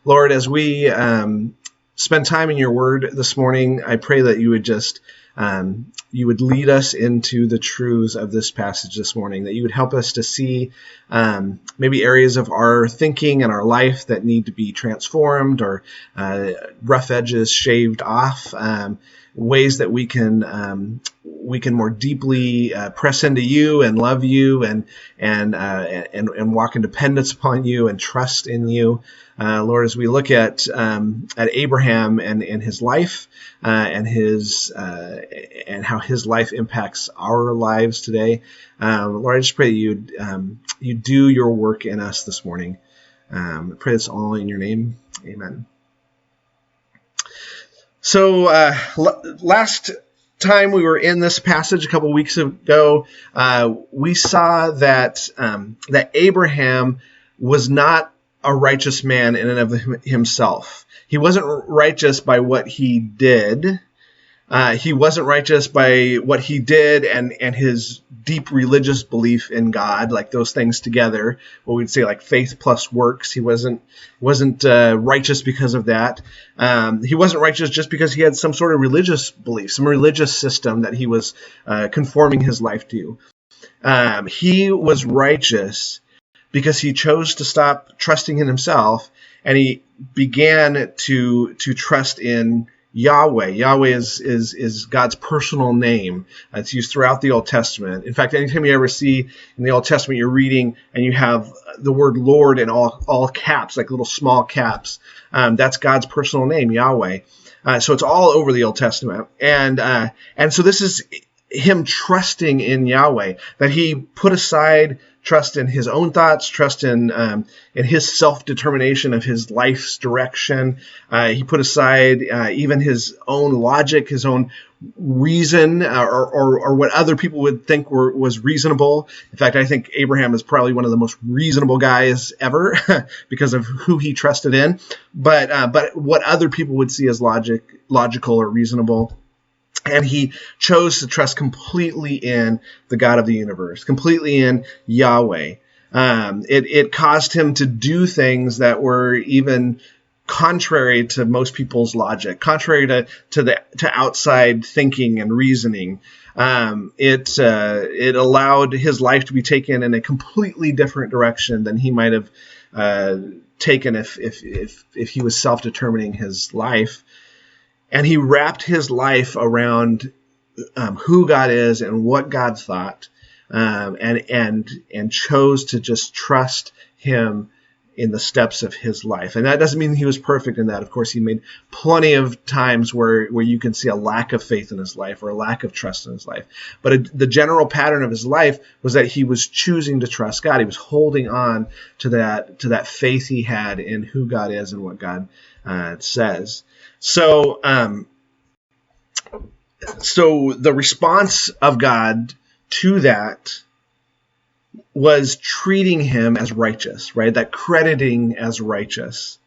Lord, as we spend time in your word this morning, I pray that you would just you would lead us into the truths of this passage this morning, that you would help us to see maybe areas of our thinking and our life that need to be transformed, or rough edges shaved off, ways that we can more deeply press into you and love you and walk in dependence upon you and trust in you. Lord, as we look at Abraham and his life and how his life impacts our lives today, Lord, I just pray that you do your work in us this morning. I pray this all in your name. Amen. So last time we were in this passage a couple weeks ago, we saw that Abraham was not a righteous man in and of himself. He wasn't righteous by what he did. He wasn't righteous by what he did and his deep religious belief in God, like those things together, what we'd say like faith plus works. He wasn't righteous because of that. He wasn't righteous just because he had some sort of religious belief, some religious system that he was conforming his life to. He was righteous because he chose to stop trusting in himself, and he began to trust in Yahweh. Yahweh is God's personal name. It's used throughout the Old Testament. In fact, anytime you ever see in the Old Testament you're reading and you have the word Lord in all caps, like little small caps, that's God's personal name, Yahweh. So it's all over the Old Testament. And so this is him trusting in Yahweh, that he put aside trust in his own thoughts, trust in his self-determination of his life's direction. He put aside even his own logic, his own reason, or what other people would think was reasonable. In fact, I think Abraham is probably one of the most reasonable guys ever because of who he trusted in. But what other people would see as logical or reasonable. And he chose to trust completely in the God of the universe, completely in Yahweh. It caused him to do things that were even contrary to most people's logic, contrary to outside thinking and reasoning. It allowed his life to be taken in a completely different direction than he might have taken if he was self-determining his life. And he wrapped his life around who God is and what God thought, and chose to just trust him in the steps of his life. And that doesn't mean he was perfect in that. Of course, he made plenty of times where you can see a lack of faith in his life or a lack of trust in his life. But the general pattern of his life was that he was choosing to trust God. He was holding on to that faith he had in who God is and what God says. So the response of God to that was treating him as righteous, right? That crediting as righteous,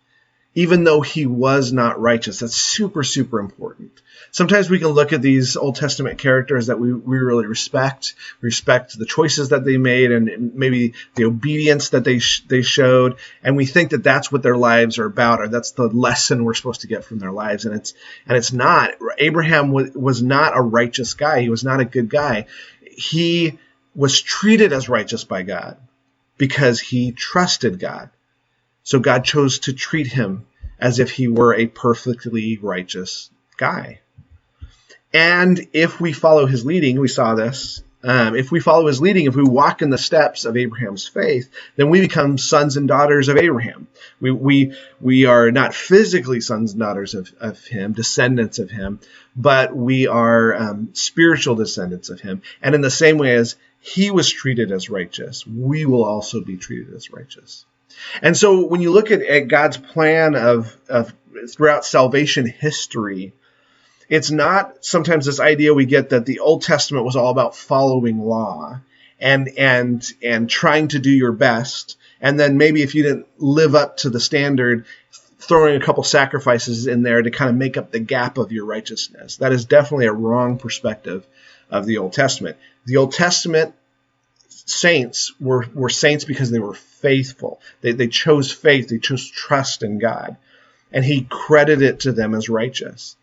even though he was not righteous. That's super, super important. Sometimes we can look at these Old Testament characters that we really respect the choices that they made and maybe the obedience that they showed, and we think that that's what their lives are about, or that's the lesson we're supposed to get from their lives, and it's not. Abraham was not a righteous guy. He was not a good guy. He was treated as righteous by God because he trusted God. So God chose to treat him as if he were a perfectly righteous guy. And if we follow his leading, we saw this, if we follow his leading, if we walk in the steps of Abraham's faith, then we become sons and daughters of Abraham. We are not physically sons and daughters of him, descendants of him, but we are spiritual descendants of him. And in the same way as he was treated as righteous, we will also be treated as righteous. And so when you look at God's plan of throughout salvation history, it's not sometimes this idea we get that the Old Testament was all about following law and trying to do your best. And then maybe if you didn't live up to the standard, throwing a couple sacrifices in there to kind of make up the gap of your righteousness. That is definitely a wrong perspective of the Old Testament. The Old Testament saints were saints because they were faithful. They chose faith. They chose trust in God. and he credited it to them as righteous.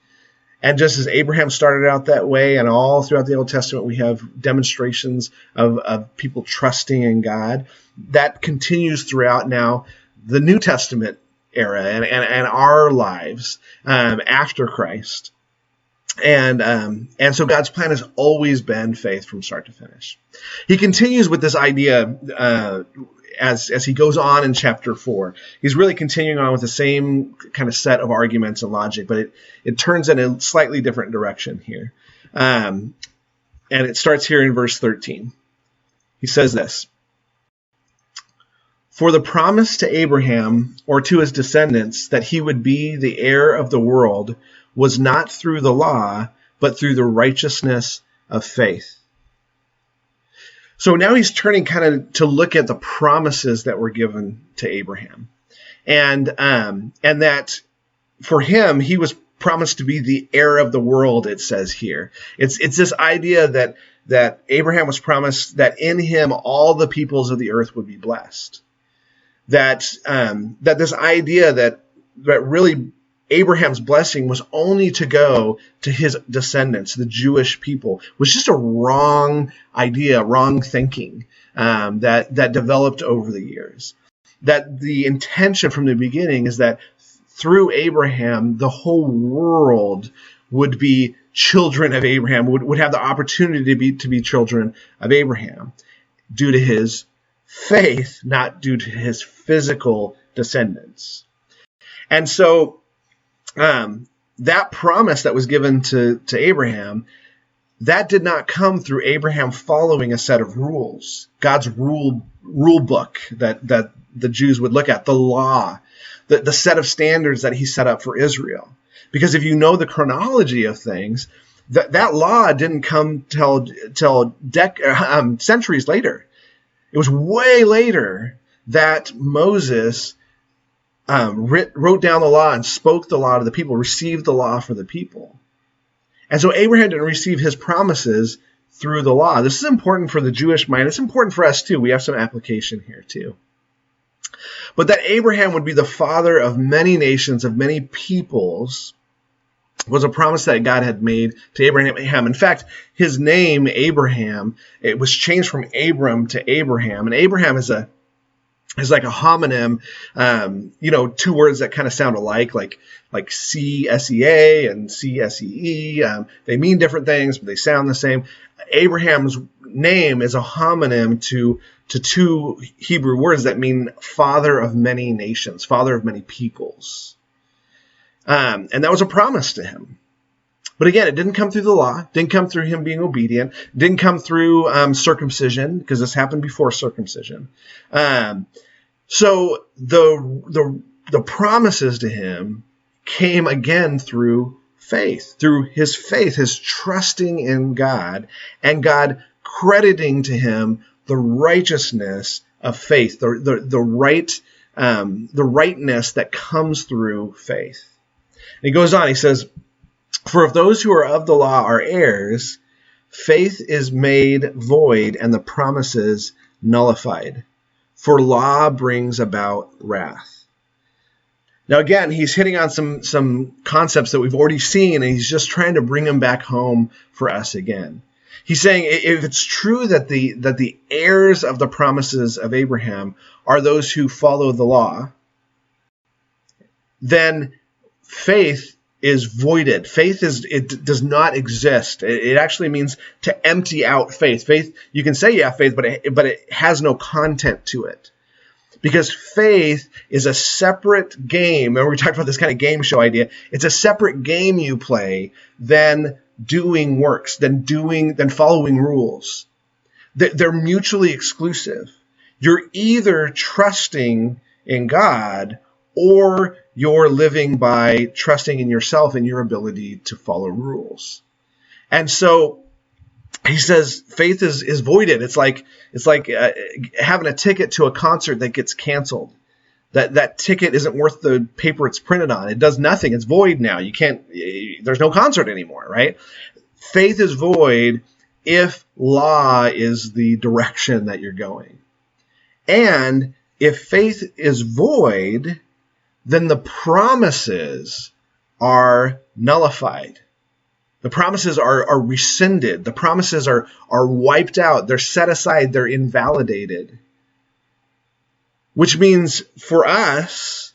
And just as Abraham started out that way, and all throughout the Old Testament we have demonstrations of people trusting in God, that continues throughout now the New Testament era and our lives after Christ. And so God's plan has always been faith from start to finish. He continues with this idea as he goes on in chapter 4. He's really continuing on with the same kind of set of arguments and logic, but it turns in a slightly different direction here. And it starts here in verse 13. He says this: "For the promise to Abraham or to his descendants that he would be the heir of the world was not through the law, but through the righteousness of faith." So now he's turning kind of to look at the promises that were given to Abraham. And that for him, he was promised to be the heir of the world, it says here. It's this idea that Abraham was promised that in him all the peoples of the earth would be blessed. That this idea that really Abraham's blessing was only to go to his descendants, the Jewish people, was just a wrong idea, wrong thinking that developed over the years. That the intention from the beginning is that through Abraham, the whole world would be children of Abraham, would have the opportunity to be children of Abraham due to his faith, not due to his physical descendants. And so that promise that was given to Abraham, that did not come through Abraham following a set of rules, God's rule book that the Jews would look at, the law, the set of standards that he set up for Israel. Because if you know the chronology of things, that law didn't come till centuries later. It was way later that Moses wrote down the law and spoke the law to the people, received the law for the people. And so Abraham didn't receive his promises through the law. This is important for the Jewish mind. It's important for us too. We have some application here too. But that Abraham would be the father of many nations, of many peoples, was a promise that God had made to Abraham. In fact, his name, Abraham, it was changed from Abram to Abraham. And Abraham is like a homonym, two words that kind of sound alike, like C-S-E-A and C-S-E-E. They mean different things, but they sound the same. Abraham's name is a homonym to two Hebrew words that mean father of many nations, father of many peoples. And that was a promise to him. But again, it didn't come through the law, didn't come through him being obedient, didn't come through circumcision, because this happened before circumcision. So the promises to him came again through faith, his trusting in God, and God crediting to him the righteousness of faith, the rightness that comes through faith. And he goes on, he says, "For if those who are of the law are heirs, faith is made void and the promises nullified. For law brings about wrath." Now again, he's hitting on some concepts that we've already seen, and he's just trying to bring them back home for us again. He's saying if it's true that the heirs of the promises of Abraham are those who follow the law, then faith is voided. It does not exist. It actually means to empty out faith. Faith, you can say you have faith, but it has no content to it. Because faith is a separate game. Remember we talked about this kind of game show idea. It's a separate game you play than doing works, than following rules. They're mutually exclusive. You're either trusting in God or you're living by trusting in yourself and your ability to follow rules. And so he says faith is voided. It's like having a ticket to a concert that gets canceled. That ticket isn't worth the paper it's printed on. It does nothing. It's void now. There's no concert anymore, right? Faith is void if law is the direction that you're going. And if faith is void, then the promises are nullified. The promises are rescinded. The promises are wiped out. They're set aside. They're invalidated. Which means for us,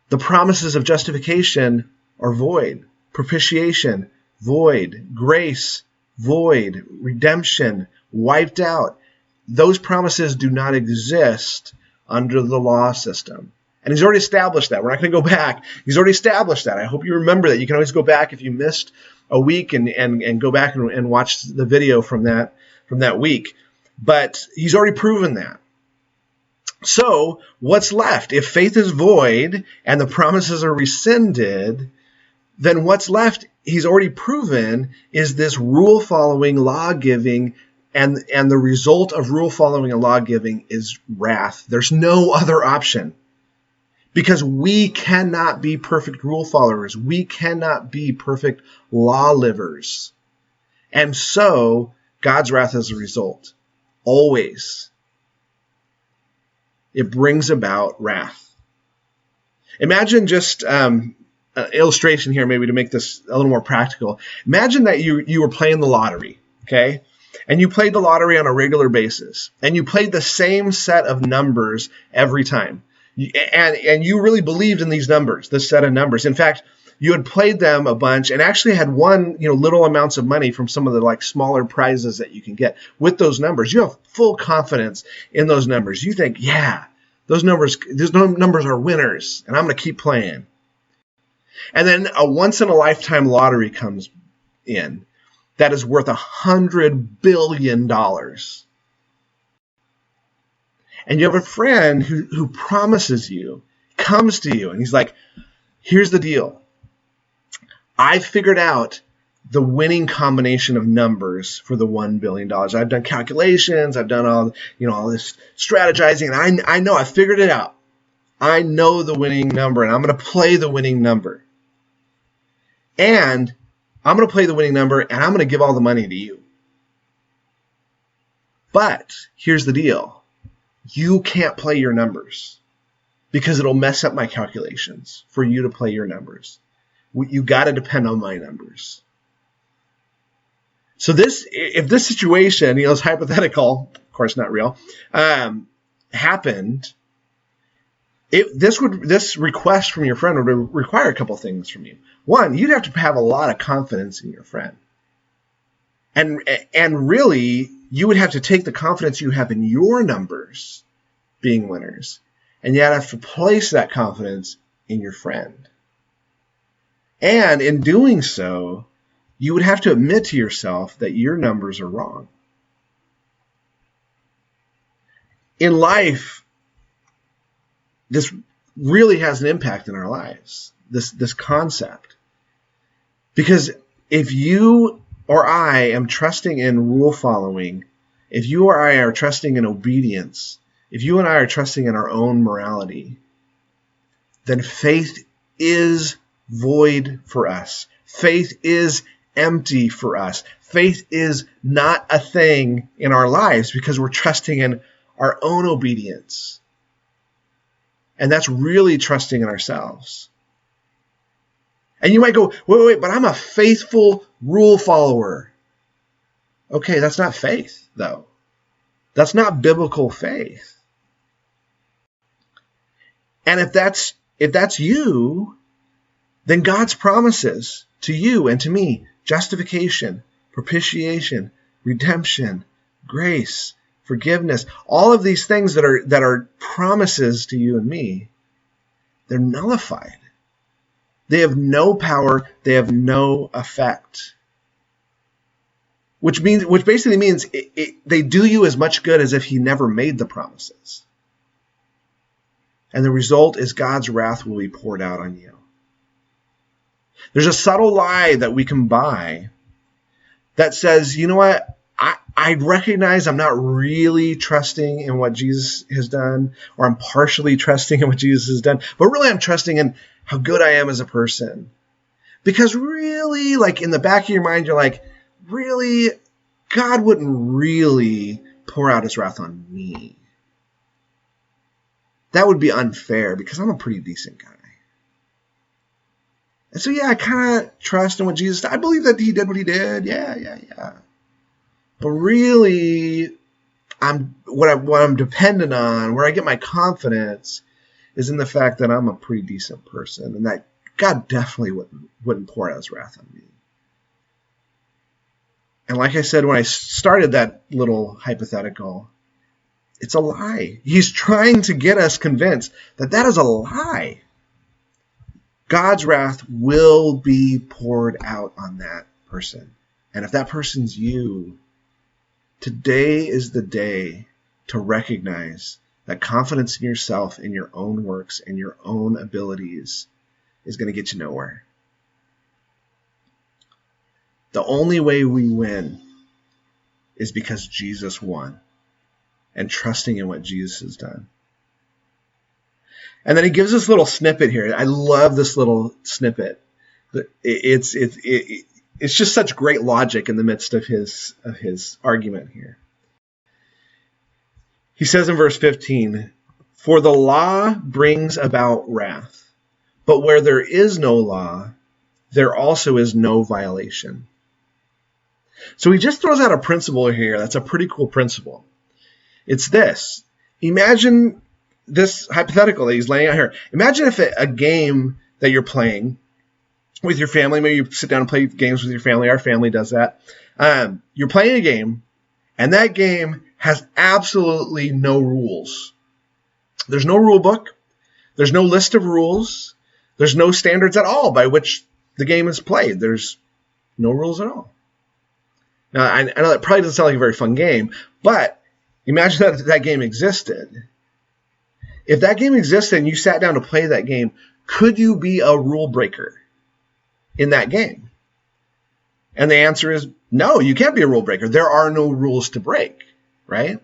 the promises of justification are void. Propitiation, void. Grace, void. Redemption, wiped out. Those promises do not exist under the law system. And he's already established that. We're not going to go back. He's already established that. I hope you remember that. You can always go back if you missed a week and go back and watch the video from that week. But he's already proven that. So what's left? If faith is void and the promises are rescinded, then what's left, he's already proven, is this rule-following, law-giving, and the result of rule-following and law-giving is wrath. There's no other option. Because we cannot be perfect rule followers. We cannot be perfect law livers. And so, God's wrath is a result. Always. It brings about wrath. Imagine just an illustration here, maybe to make this a little more practical. Imagine that you were playing the lottery, okay? And you played the lottery on a regular basis. And you played the same set of numbers every time. And you really believed in these numbers, this set of numbers. In fact, you had played them a bunch and actually had won, little amounts of money from some of the smaller prizes that you can get with those numbers. You have full confidence in those numbers. You think, yeah, those numbers are winners, and I'm going to keep playing. And then a once-in-a-lifetime lottery comes in that is worth $100 billion. And you have a friend who promises you, comes to you, and he's like, here's the deal. I figured out the winning combination of numbers for the $1 billion. I've done calculations. I've done all this strategizing. And I know I figured it out. I know the winning number, and I'm going to play the winning number. And I'm going to play the winning number, and I'm going to give all the money to you. But here's the deal. You can't play your numbers because it'll mess up my calculations for you to play your numbers. You got to depend on my numbers. So if this situation, is hypothetical, of course not real, happened, this request from your friend would require a couple things from you. One, you'd have to have a lot of confidence in your friend. And really, you would have to take the confidence you have in your numbers being winners, and yet have to place that confidence in your friend. And in doing so, you would have to admit to yourself that your numbers are wrong. In life, this really has an impact in our lives, this concept. Because if you or I am trusting in rule following, if you or I are trusting in obedience, if you and I are trusting in our own morality, then faith is void for us. Faith is empty for us. Faith is not a thing in our lives because we're trusting in our own obedience. And that's really trusting in ourselves. And you might go, wait, but I'm a faithful rule follower. Okay, that's not faith, though. That's not biblical faith. And if that's you, then God's promises to you and to me, justification, propitiation, redemption, grace, forgiveness, all of these things that are promises to you and me, they're nullified. They have no power. They have no effect. Which basically means they do you as much good as if he never made the promises. And the result is God's wrath will be poured out on you. There's a subtle lie that we can buy that says, you know what? I recognize I'm not really trusting in what Jesus has done, or I'm partially trusting in what Jesus has done, but really I'm trusting in how good I am as a person. Because really, in the back of your mind, you're like, really, God wouldn't really pour out his wrath on me. that would be unfair because I'm a pretty decent guy. And so, I kind of trust in what Jesus did. I believe that he did what he did. Yeah. But really, what I'm dependent on, where I get my confidence, is in the fact that I'm a pretty decent person and that God definitely wouldn't pour out his wrath on me. And like I said, when I started that little hypothetical, it's a lie. He's trying to get us convinced that is a lie. God's wrath will be poured out on that person. And if that person's you, today is the day to recognize that confidence in yourself, in your own works, and your own abilities is going to get you nowhere. The only way we win is because Jesus won, and trusting in what Jesus has done. And then he gives this little snippet here. I love this little snippet. It's just such great logic in the midst of his argument here. He says in verse 15, "For the law brings about wrath, but where there is no law, there also is no violation." So he just throws out a principle here that's a pretty cool principle. It's this. Imagine this hypothetical that he's laying out here. Imagine if a game that you're playing with your family, maybe you sit down and play games with your family. Our family does that. You're playing a game, and that game has absolutely no rules. There's no rule book. There's no list of rules. There's no standards at all by which the game is played. There's no rules at all. Now, I know that probably doesn't sound like a very fun game, but imagine that game existed. If that game existed and you sat down to play that game, could you be a rule breaker in that game? And the answer is no, you can't be a rule breaker. There are no rules to break, right?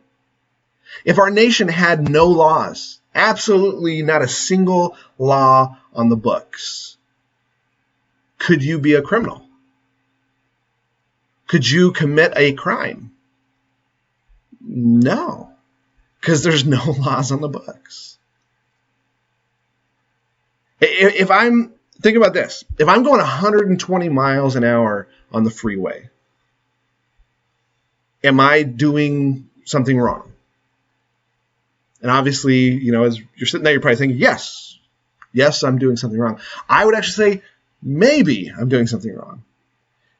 If our nation had no laws, absolutely not a single law on the books, could you be a criminal? Could you commit a crime? No, because there's no laws on the books. Think about this. If I'm going 120 miles an hour on the freeway, am I doing something wrong? And obviously, as you're sitting there, you're probably thinking, yes, I'm doing something wrong. I would actually say, maybe I'm doing something wrong.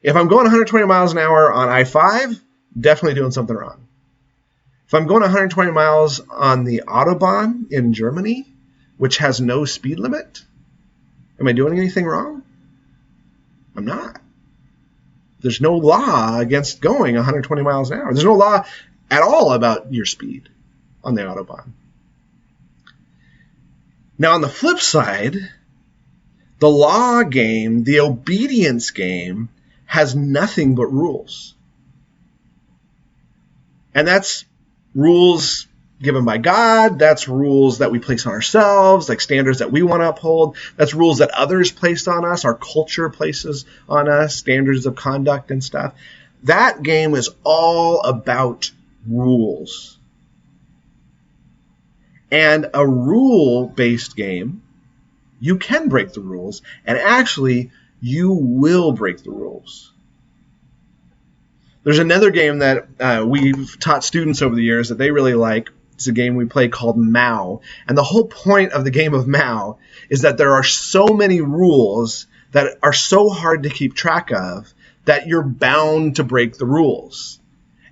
If I'm going 120 miles an hour on I-5, definitely doing something wrong. If I'm going 120 miles on the Autobahn in Germany, which has no speed limit, am I doing anything wrong? I'm not. There's no law against going 120 miles an hour. There's no law at all about your speed on the Autobahn. Now, on the flip side, the law game, the obedience game, has nothing but rules. And that's rules given by God. That's rules that we place on ourselves, like standards that we want to uphold. That's rules that others place on us, our culture places on us, standards of conduct and stuff. That game is all about rules. And a rule-based game, you can break the rules, and actually, you will break the rules. There's another game that we've taught students over the years that they really like. It's a game we play called Mao. And the whole point of the game of Mao is that there are so many rules that are so hard to keep track of that you're bound to break the rules.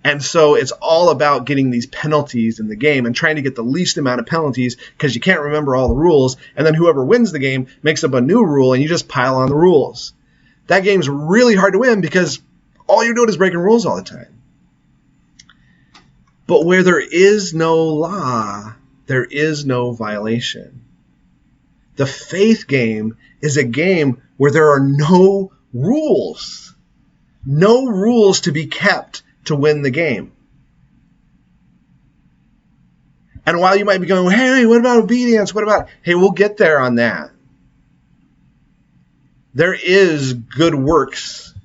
And so it's all about getting these penalties in the game and trying to get the least amount of penalties because you can't remember all the rules. And then whoever wins the game makes up a new rule and you just pile on the rules. That game's really hard to win because all you're doing is breaking rules all the time. But where there is no law, there is no violation. The faith game is a game where there are no rules. No rules to be kept to win the game. And while you might be going, hey, what about obedience? Hey, we'll get there on that. There is good works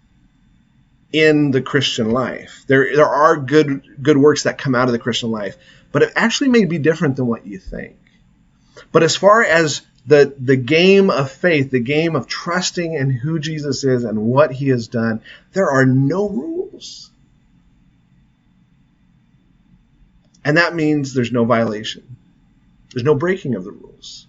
in the Christian life. There are good works that come out of the Christian life, but it actually may be different than what you think. But as far as the game of faith, the game of trusting in who Jesus is and what he has done, there are no rules. And that means there's no violation. There's no breaking of the rules.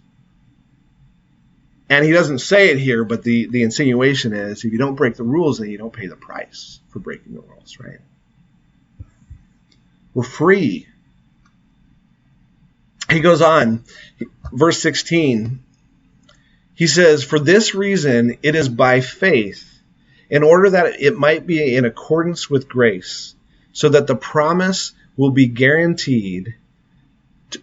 And he doesn't say it here, but the insinuation is if you don't break the rules, then you don't pay the price for breaking the rules, right? We're free. He goes on, verse 16. He says, "For this reason it is by faith, in order that it might be in accordance with grace, so that the promise will be guaranteed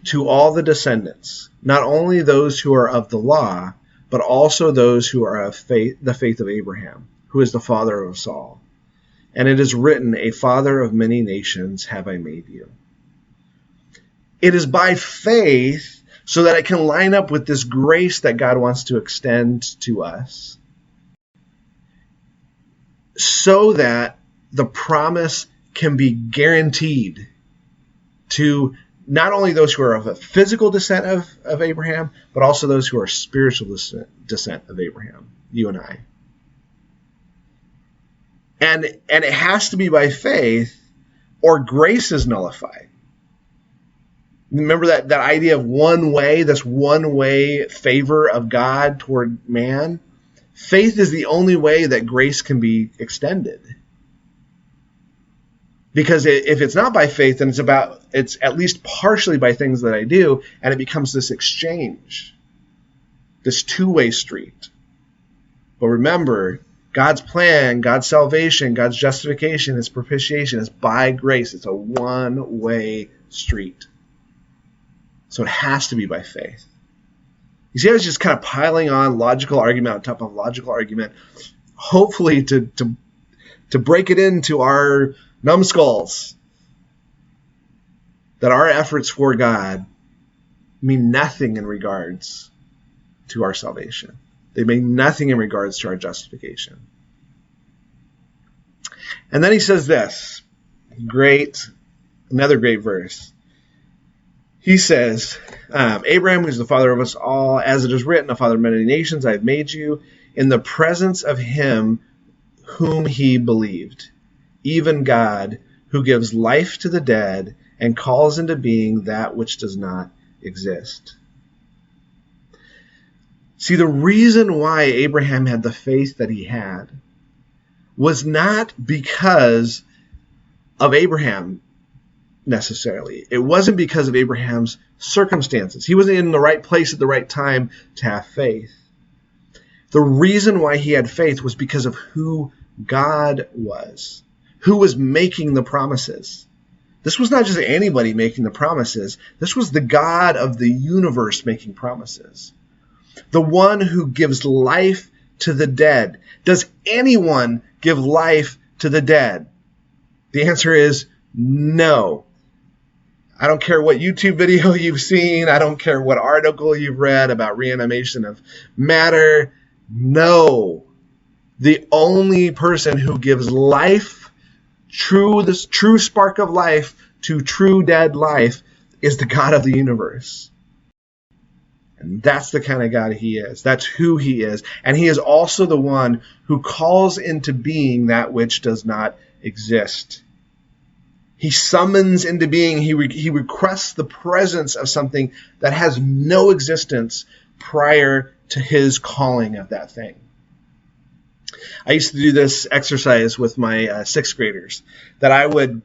to all the descendants, not only those who are of the law, but also those who are of faith, the faith of Abraham, who is the father of us all. And it is written, a father of many nations have I made you." It is by faith so that it can line up with this grace that God wants to extend to us, so that the promise can be guaranteed to not only those who are of a physical descent of Abraham, but also those who are spiritual descent of Abraham, you and I. And it has to be by faith, or grace is nullified. Remember that idea of one way, this one-way favor of God toward man? Faith is the only way that grace can be extended. Because if it's not by faith, then it's at least partially by things that I do, and it becomes this exchange, this two-way street. But remember, God's plan, God's salvation, God's justification, His propitiation is by grace. It's a one-way street. So it has to be by faith. You see, I was just kind of piling on logical argument on top of logical argument, hopefully to break it into our numbskulls, that our efforts for God mean nothing in regards to our salvation. They mean nothing in regards to our justification. And then he says this, another great verse. He says, Abraham, who is the father of us all, as it is written, a father of many nations, I have made you, in the presence of him whom he believed, even God, who gives life to the dead and calls into being that which does not exist. See, the reason why Abraham had the faith that he had was not because of Abraham necessarily. It wasn't because of Abraham's circumstances. He wasn't in the right place at the right time to have faith. The reason why he had faith was because of who God was, who was making the promises. This was not just anybody making the promises. This was the God of the universe making promises. The one who gives life to the dead. Does anyone give life to the dead? The answer is no. I don't care what YouTube video you've seen. I don't care what article you've read about reanimation of matter. No. The only person who gives life, this true spark of life to true dead life, is the God of the universe. And that's the kind of God he is. That's who he is. And he is also the one who calls into being that which does not exist. He summons into being, he requests the presence of something that has no existence prior to his calling of that thing. I used to do this exercise with my sixth graders, that I would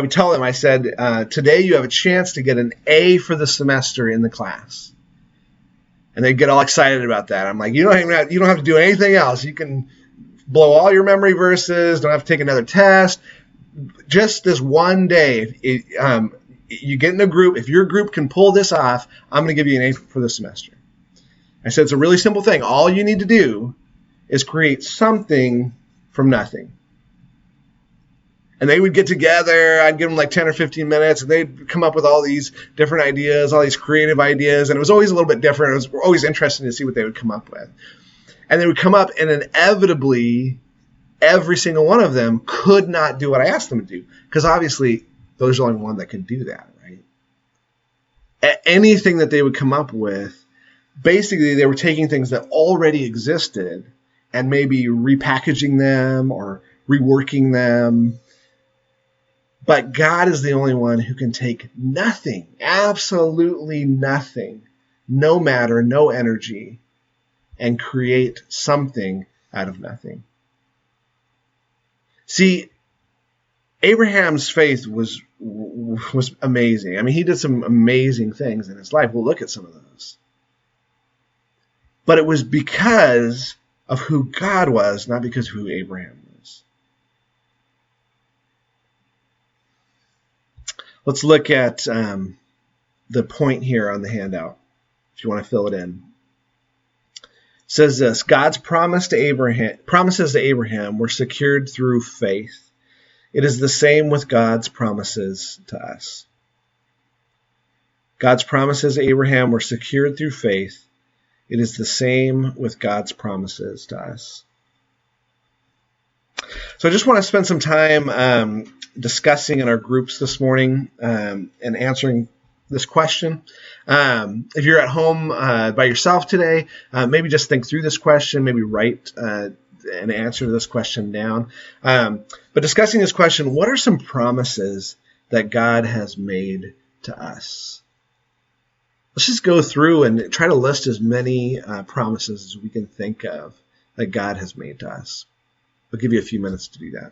tell them, I said, today you have a chance to get an A for the semester in the class. And they'd get all excited about that. I'm like, you don't have to do anything else. You can blow all your memory verses, don't have to take another test. Just this one day, you get in a group. If your group can pull this off, I'm going to give you an A for the semester. I said, it's a really simple thing. All you need to do is create something from nothing. And they would get together. I'd give them like 10 or 15 minutes, and they'd come up with all these different ideas, all these creative ideas. And it was always a little bit different. It was always interesting to see what they would come up with. And they would come up, and inevitably, every single one of them could not do what I asked them to do. Because obviously, there's only one that can do that, right? anything that they would come up with, basically they were taking things that already existed and maybe repackaging them or reworking them. But God is the only one who can take nothing, absolutely nothing, no matter, no energy, and create something out of nothing. See, Abraham's faith was amazing. I mean, he did some amazing things in his life. We'll look at some of those. But it was because of who God was, not because of who Abraham was. Let's look at the point here on the handout, if you want to fill it in. It says this: God's promises to Abraham were secured through faith. It is the same with God's promises to us. God's promises to Abraham were secured through faith. It is the same with God's promises to us. So I just want to spend some time discussing in our groups this morning and answering this question. If you're at home by yourself today, maybe just think through this question, maybe write an answer to this question down. But discussing this question, what are some promises that God has made to us? Let's just go through and try to list as many promises as we can think of that God has made to us. I'll give you a few minutes to do that.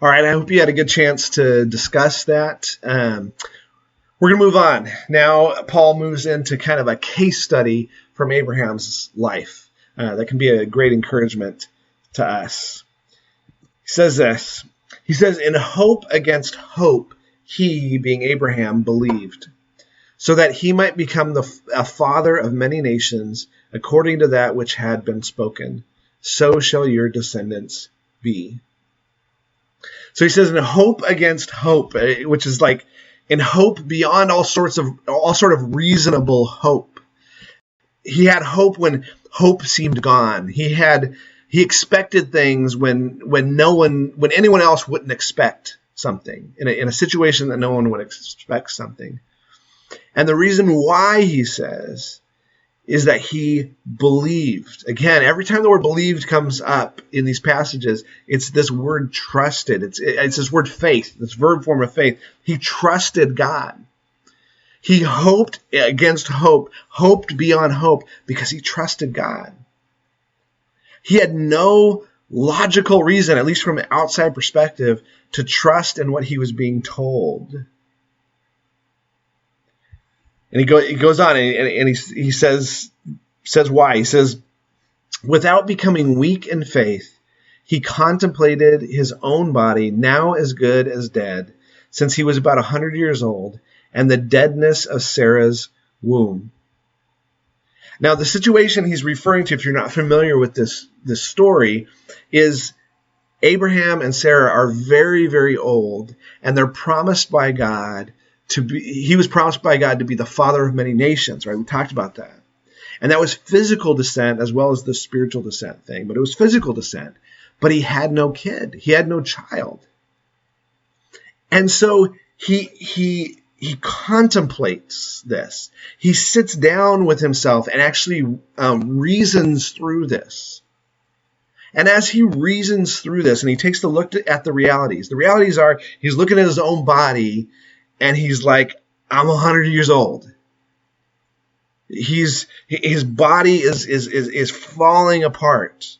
All right, I hope you had a good chance to discuss that. We're going to move on. Now, Paul moves into kind of a case study from Abraham's life. That can be a great encouragement to us. He says this. He says, in hope against hope, he, being Abraham, believed, so that he might become a father of many nations, according to that which had been spoken. So shall your descendants be. So he says, in hope against hope, which is like in hope beyond all sort of reasonable hope. He had hope when hope seemed gone. He expected things when anyone else wouldn't expect something, in a situation that no one would expect something. And the reason why, he says, is that he believed. Again, every time the word believed comes up in these passages, it's this word trusted. It's this word faith, this verb form of faith. He trusted God. He hoped against hope, hoped beyond hope, because he trusted God. He had no logical reason, at least from an outside perspective, to trust in what he was being told. And he goes on and he says why. He says, without becoming weak in faith, he contemplated his own body, now as good as dead, since he was about 100 years old, and the deadness of Sarah's womb. Now, the situation he's referring to, if you're not familiar with this story, is Abraham and Sarah are very, very old, and they're promised by God he was promised by God to be the father of many nations, right? We talked about that. And that was physical descent as well as the spiritual descent thing, but it was physical descent. But he had no kid. He had no child. And so he contemplates this. He sits down with himself and actually reasons through this. And as he reasons through this, and he takes a look at the realities are he's looking at his own body, and he's like, I'm 100 years old. His body is falling apart.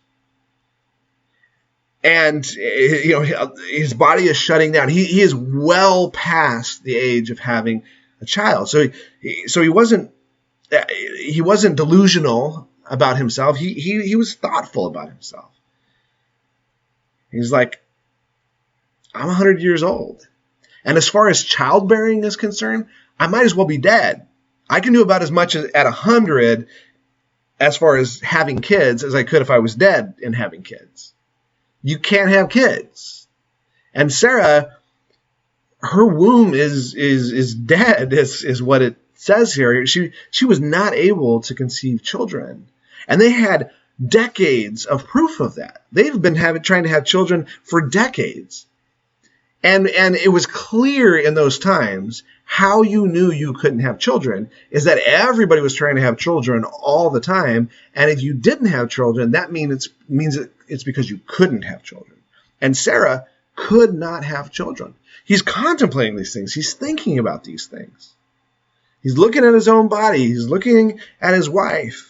And his body is shutting down. He is well past the age of having a child. So he wasn't delusional about himself. He was thoughtful about himself. He's like, I'm 100 years old. And as far as childbearing is concerned, I might as well be dead. I can do about as much at 100 as far as having kids as I could if I was dead and having kids. You can't have kids. And Sarah, her womb is dead, is what it says here. She was not able to conceive children. And they had decades of proof of that. They've been trying to have children for decades. And it was clear in those times how you knew you couldn't have children is that everybody was trying to have children all the time. And if you didn't have children, that means it's because you couldn't have children. And Sarah could not have children. He's contemplating these things. He's thinking about these things. He's looking at his own body. He's looking at his wife.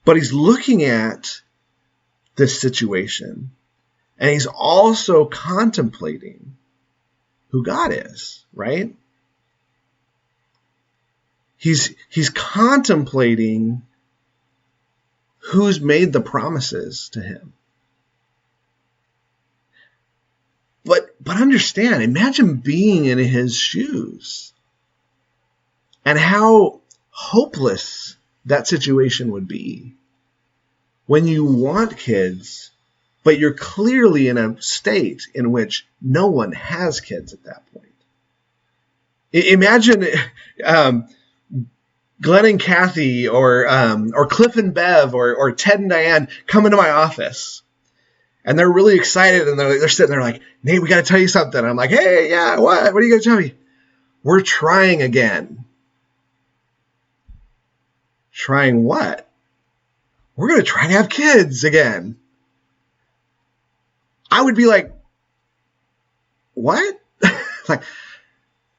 But he's looking at this situation, and he's also contemplating who God is, right? He's contemplating who's made the promises to him. But understand, imagine being in his shoes and how hopeless that situation would be when you want kids, but you're clearly in a state in which no one has kids at that point. Imagine Glenn and Kathy or Cliff and Bev or Ted and Diane come into my office, and they're really excited, and they're sitting there like, Nate, we got to tell you something. I'm like, hey, yeah, what? What are you going to tell me? We're trying again. Trying what? We're going to try to have kids again. I would be like, what? Like,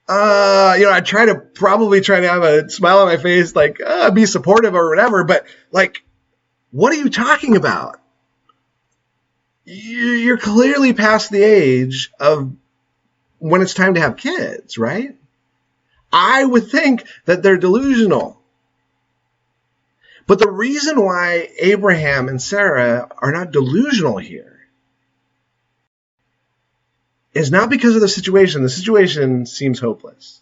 I'd probably try to have a smile on my face, like, be supportive or whatever, but like, What are you talking about? You're clearly past the age of when it's time to have kids, right? I would think that they're delusional. But the reason why Abraham and Sarah are not delusional here is not because of the situation. The situation seems hopeless.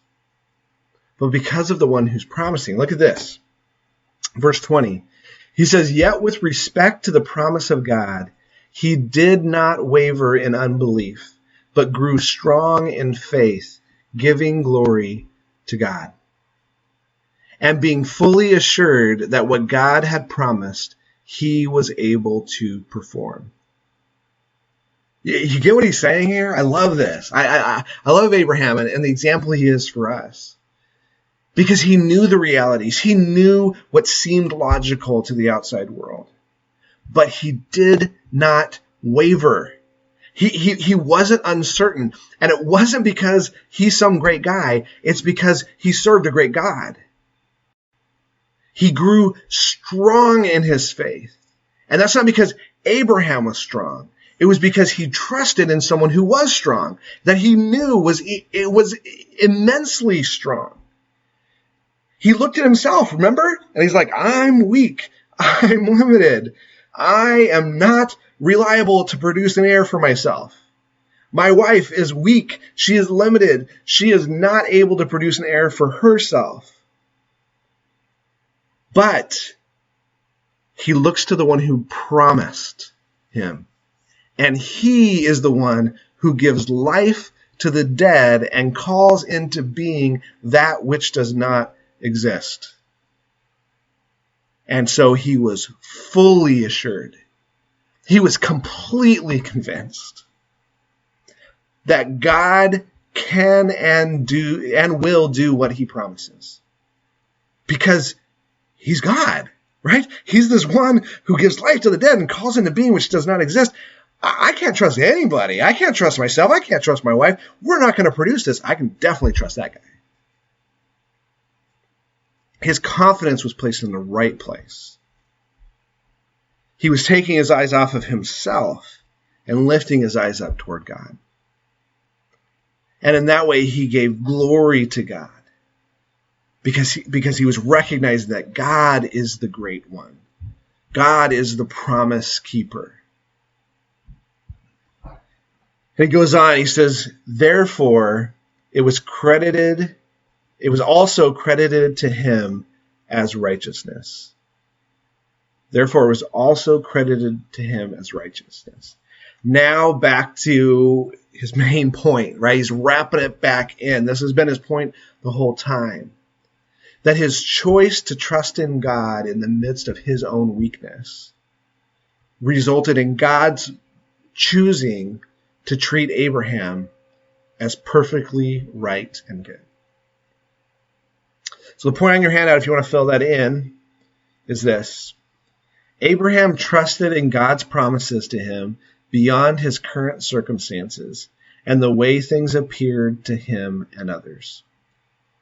But because of the one who's promising. Look at this. Verse 20. He says, "Yet with respect to the promise of God, he did not waver in unbelief, but grew strong in faith, giving glory to God, and being fully assured that what God had promised, he was able to perform." You get what he's saying here? I love this. I love Abraham and the example he is for us. Because he knew the realities. He knew what seemed logical to the outside world. But he did not waver. He wasn't uncertain. And it wasn't because he's some great guy. It's because he served a great God. He grew strong in his faith. And that's not because Abraham was strong. It was because he trusted in someone who was strong, that he knew was immensely strong. He looked at himself, remember? And he's like, I'm weak. I'm limited. I am not reliable to produce an heir for myself. My wife is weak. She is limited. She is not able to produce an heir for herself. But he looks to the one who promised him. And he is the one who gives life to the dead and calls into being that which does not exist. And so he was fully assured. He was completely convinced that God can and will do what he promises. Because he's God, right? He's this one who gives life to the dead and calls into being which does not exist. I can't trust anybody. I can't trust myself. I can't trust my wife. We're not going to produce this. I can definitely trust that guy. His confidence was placed in the right place. He was taking his eyes off of himself and lifting his eyes up toward God. And in that way, he gave glory to God because he was recognizing that God is the great one. God is the promise keeper. And he goes on, he says, therefore, it was also credited to him as righteousness. Therefore, it was also credited to him as righteousness. Now back to his main point, right? He's wrapping it back in. This has been his point the whole time. That his choice to trust in God in the midst of his own weakness resulted in God's choosing to treat Abraham as perfectly right and good. So the point on your handout, if you want to fill that in, is this. Abraham trusted in God's promises to him beyond his current circumstances and the way things appeared to him and others.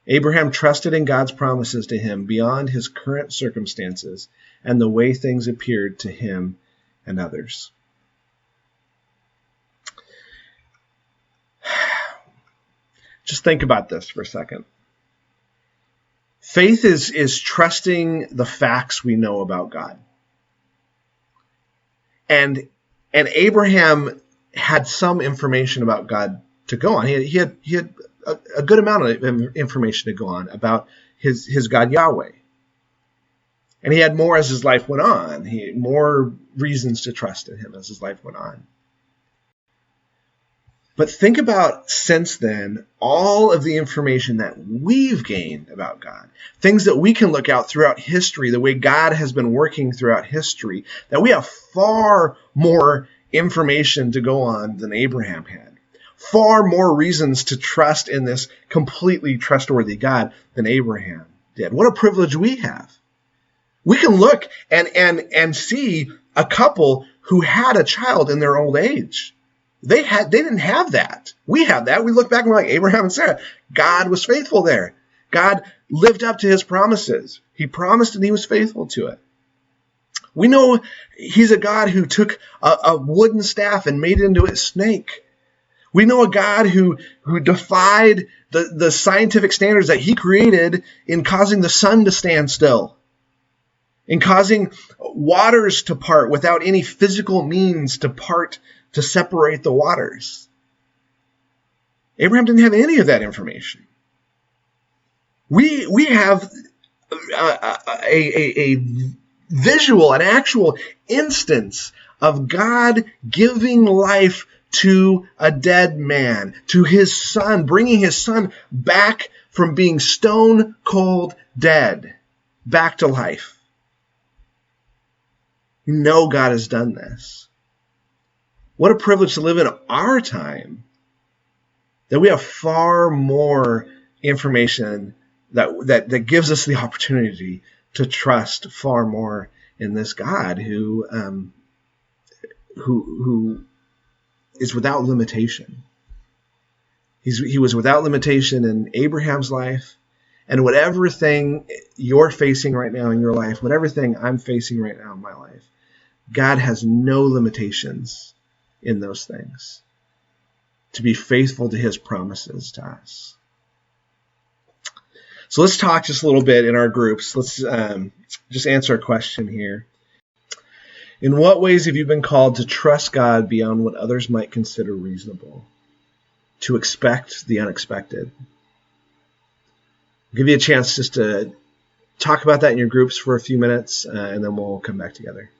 Abraham trusted in God's promises to him beyond his current circumstances and the way things appeared to him and others. Just think about this for a second. Faith is trusting the facts we know about God. And Abraham had some information about God to go on. He had a good amount of information to go on about his God Yahweh. And he had more as his life went on. He had more reasons to trust in him as his life went on. But think about, since then, all of the information that we've gained about God. Things that we can look out throughout history, the way God has been working throughout history, that we have far more information to go on than Abraham had. Far more reasons to trust in this completely trustworthy God than Abraham did. What a privilege we have. We can look and see a couple who had a child in their old age. They didn't have that. We have that. We look back and we're like, Abraham and Sarah, God was faithful there. God lived up to his promises. He promised and he was faithful to it. We know he's a God who took a wooden staff and made it into a snake. We know a God who defied the scientific standards that he created in causing the sun to stand still, in causing waters to part without any physical means to part to separate the waters. Abraham didn't have any of that information. We have a visual, an actual instance of God giving life to a dead man, to his son, bringing his son back from being stone cold dead, back to life. You know God has done this. What a privilege to live in our time, that we have far more information that gives us the opportunity to trust far more in this God who is without limitation. He was without limitation in Abraham's life, and whatever thing you're facing right now in your life, whatever thing I'm facing right now in my life, God has no limitations in those things to be faithful to his promises to us. So let's talk just a little bit in our groups. Let's just answer a question here. In what ways have you been called to trust God beyond what others might consider reasonable? To expect the unexpected? I'll give you a chance just to talk about that in your groups for a few minutes, and then we'll come back together.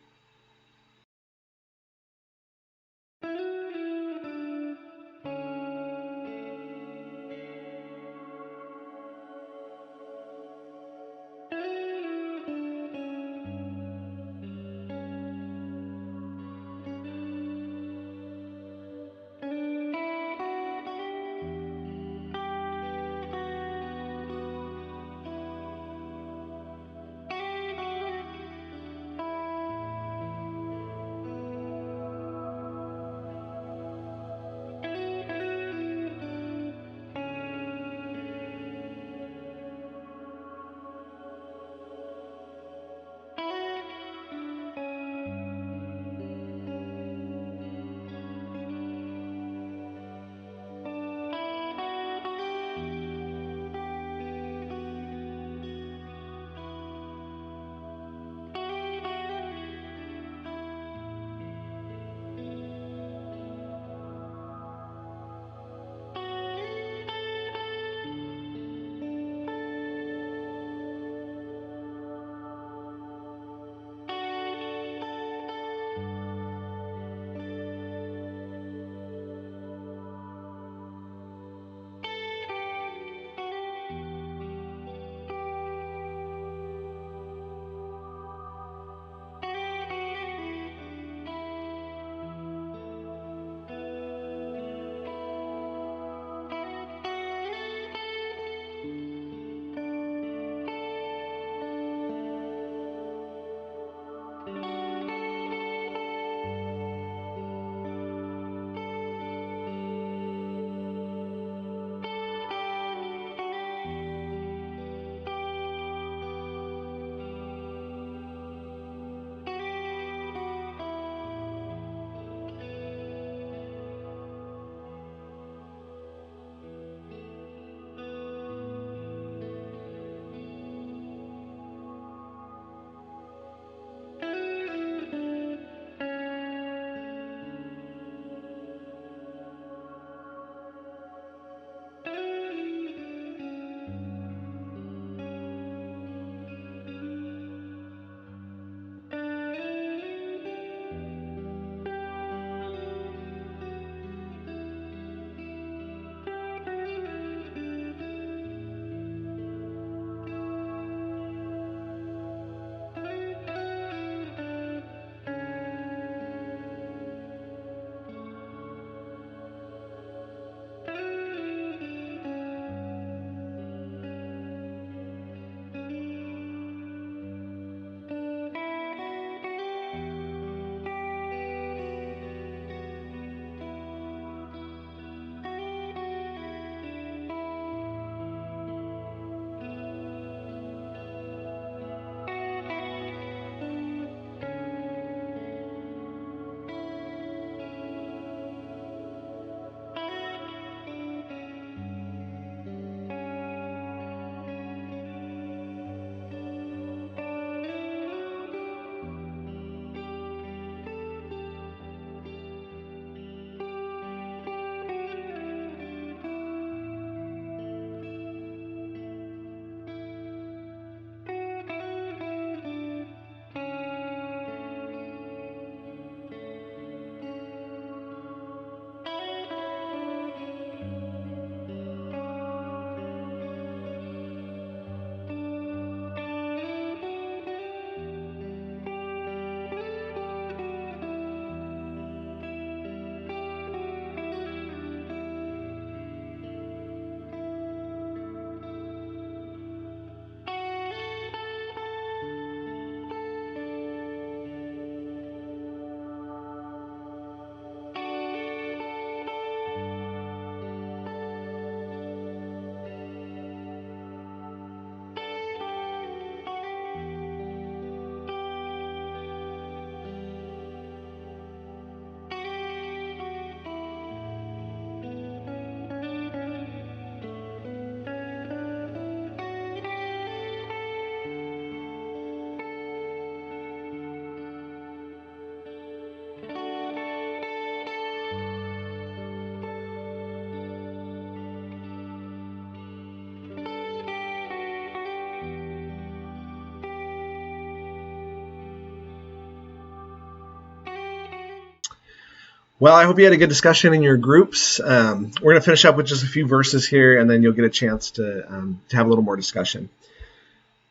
Well, I hope you had a good discussion in your groups. We're going to finish up with just a few verses here, and then you'll get a chance to have a little more discussion.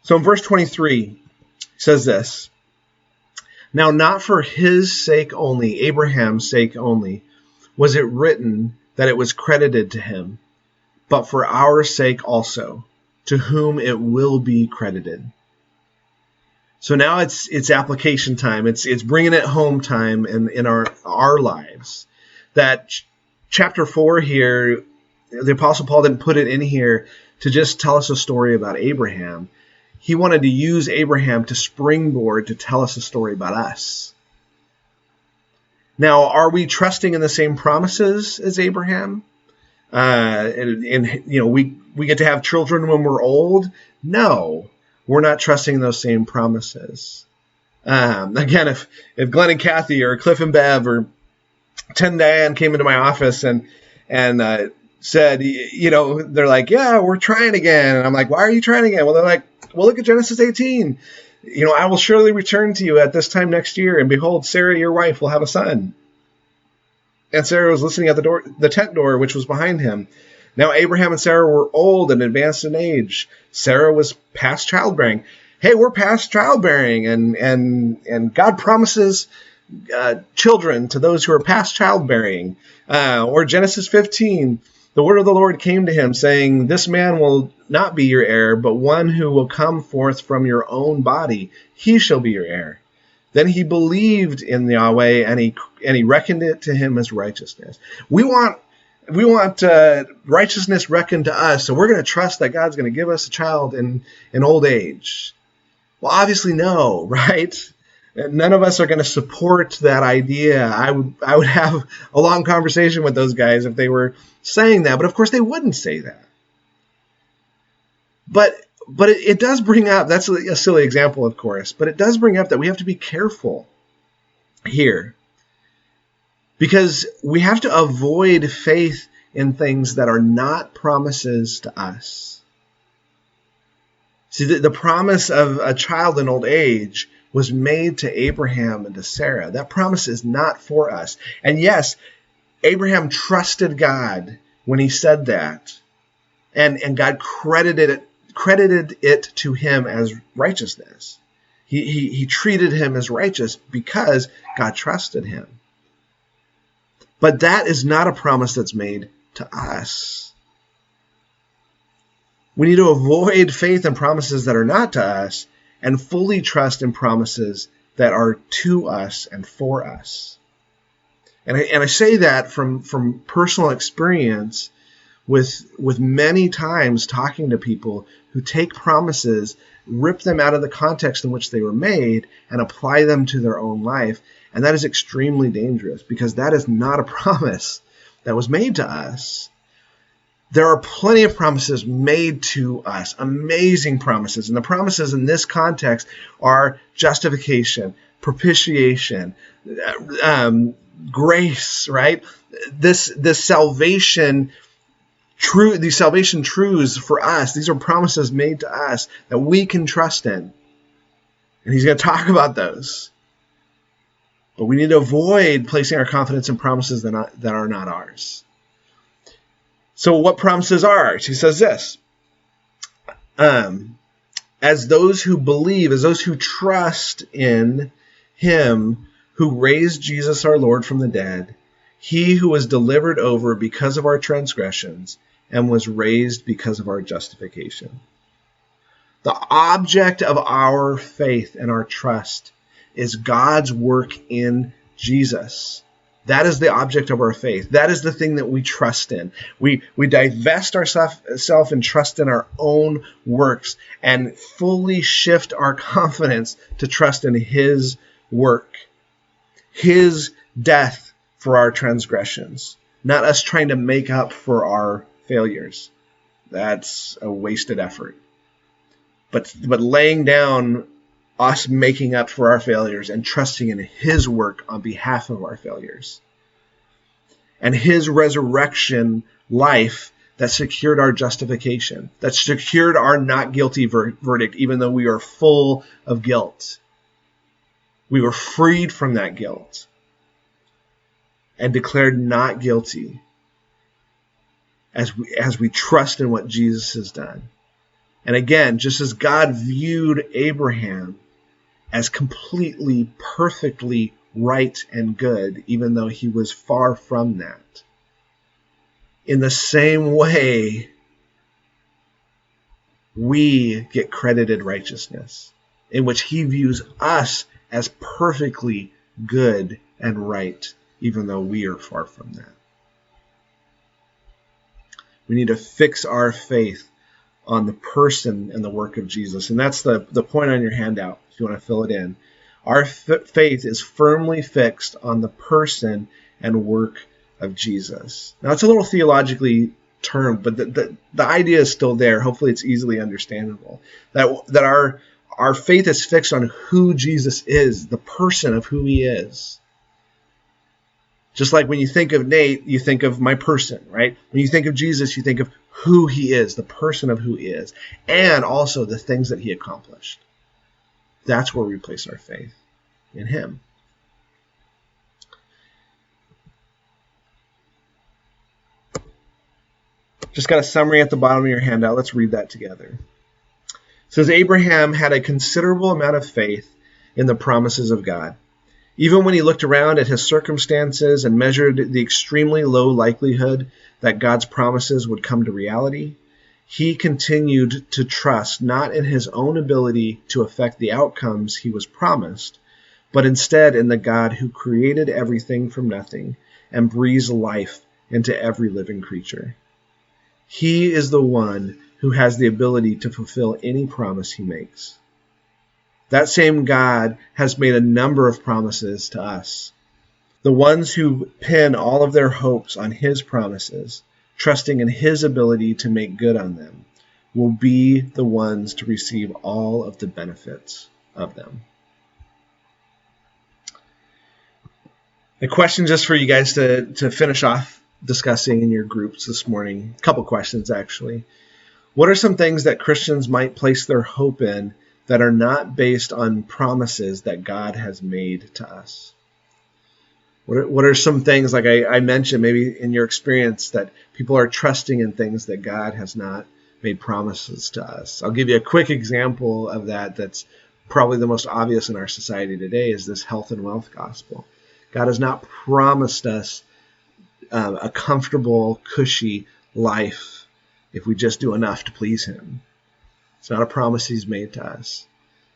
So in verse 23, it says this, "Now not for his sake only, Abraham's sake only, was it written that it was credited to him, but for our sake also, to whom it will be credited." So now it's application time. It's bringing it home time in our lives. That chapter 4 here, the Apostle Paul didn't put it in here to just tell us a story about Abraham. He wanted to use Abraham to springboard to tell us a story about us. Now, are we trusting in the same promises as Abraham? And we get to have children when we're old? No. We're not trusting those same promises. Again, if Glenn and Kathy or Cliff and Bev or Ted and Diane came into my office and said, they're like, "Yeah, we're trying again." And I'm like, "Why are you trying again?" Well, they're like, "Well, look at Genesis 18. I will surely return to you at this time next year, and behold, Sarah, your wife, will have a son." And Sarah was listening at the tent door, which was behind him. Now Abraham and Sarah were old and advanced in age. Sarah was past childbearing. Hey, we're past childbearing, and God promises children to those who are past childbearing. Or Genesis 15, the word of the Lord came to him, saying, "This man will not be your heir, but one who will come forth from your own body. He shall be your heir." Then he believed in Yahweh, and he reckoned it to him as righteousness. We want righteousness reckoned to us, so we're going to trust that God's going to give us a child in old age. Well, obviously no, right? None of us are going to support that idea. I would have a long conversation with those guys if they were saying that, but of course they wouldn't say that. But it does bring up, that's a silly example, of course, but it does bring up that we have to be careful here. Because we have to avoid faith in things that are not promises to us. See, the promise of a child in old age was made to Abraham and to Sarah. That promise is not for us. And yes, Abraham trusted God when he said that. And God credited it to him as righteousness. He treated him as righteous because God trusted him. But that is not a promise that's made to us. We need to avoid faith in promises that are not to us and fully trust in promises that are to us and for us. And I say that from personal experience with many times talking to people who take promises, rip them out of the context in which they were made, and apply them to their own life. And that is extremely dangerous because that is not a promise that was made to us. There are plenty of promises made to us, amazing promises. And the promises in this context are justification, propitiation, grace, right? This salvation, these salvation truths for us, these are promises made to us that we can trust in. And he's going to talk about those. But we need to avoid placing our confidence in promises that are not ours. So what promises are ours? He says this. As those who believe, as those who trust in him who raised Jesus our Lord from the dead, he who was delivered over because of our transgressions and was raised because of our justification. The object of our faith and our trust is God's work in Jesus. That is the object of our faith. That is the thing that we trust in. We divest ourselves and trust in our own works and fully shift our confidence to trust in his work, his death for our transgressions, not us trying to make up for our failures. That's a wasted effort. But laying down us making up for our failures and trusting in his work on behalf of our failures. And his resurrection life that secured our justification, that secured our not guilty verdict, even though we are full of guilt. We were freed from that guilt. and declared not guilty as we trust in what Jesus has done. And again, just as God viewed Abraham as completely, perfectly right and good, even though he was far from that, in the same way, we get credited righteousness, in which he views us as perfectly good and right, even though we are far from that. We need to fix our faith on the person and the work of Jesus. And that's the point on your handout, if you want to fill it in. Our faith is firmly fixed on the person and work of Jesus. Now, it's a little theologically termed, but the idea is still there. Hopefully it's easily understandable. That our faith is fixed on who Jesus is, the person of who he is. Just like when you think of Nate, you think of my person, right? When you think of Jesus, you think of who he is, the person of who he is, and also the things that he accomplished. That's where we place our faith, in him. Just got a summary at the bottom of your handout. Let's read that together. It says, Abraham had a considerable amount of faith in the promises of God. Even when he looked around at his circumstances and measured the extremely low likelihood that God's promises would come to reality, he continued to trust not in his own ability to affect the outcomes he was promised, but instead in the God who created everything from nothing and breathes life into every living creature. He is the one who has the ability to fulfill any promise he makes. That same God has made a number of promises to us. The ones who pin all of their hopes on his promises, trusting in his ability to make good on them, will be the ones to receive all of the benefits of them. A question just for you guys to finish off discussing in your groups this morning. A couple questions, actually. What are some things that Christians might place their hope in that are not based on promises that God has made to us? What are some things, like I mentioned, maybe in your experience, that people are trusting in things that God has not made promises to us? I'll give you a quick example of that that's probably the most obvious in our society today, is this health and wealth gospel. God has not promised us a comfortable, cushy life if we just do enough to please him. It's not a promise he's made to us.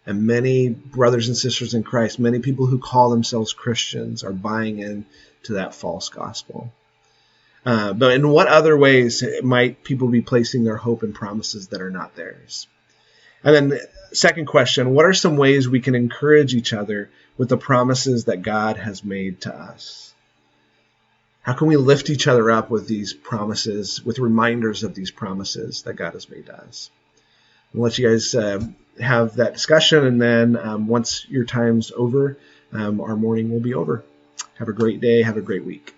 And many brothers and sisters in Christ, many people who call themselves Christians, are buying into that false gospel. But in what other ways might people be placing their hope in promises that are not theirs? And then second question, what are some ways we can encourage each other with the promises that God has made to us? How can we lift each other up with these promises, with reminders of these promises that God has made to us? I'll let you guys have that discussion, and then once your time's over, our morning will be over. Have a great day. Have a great week.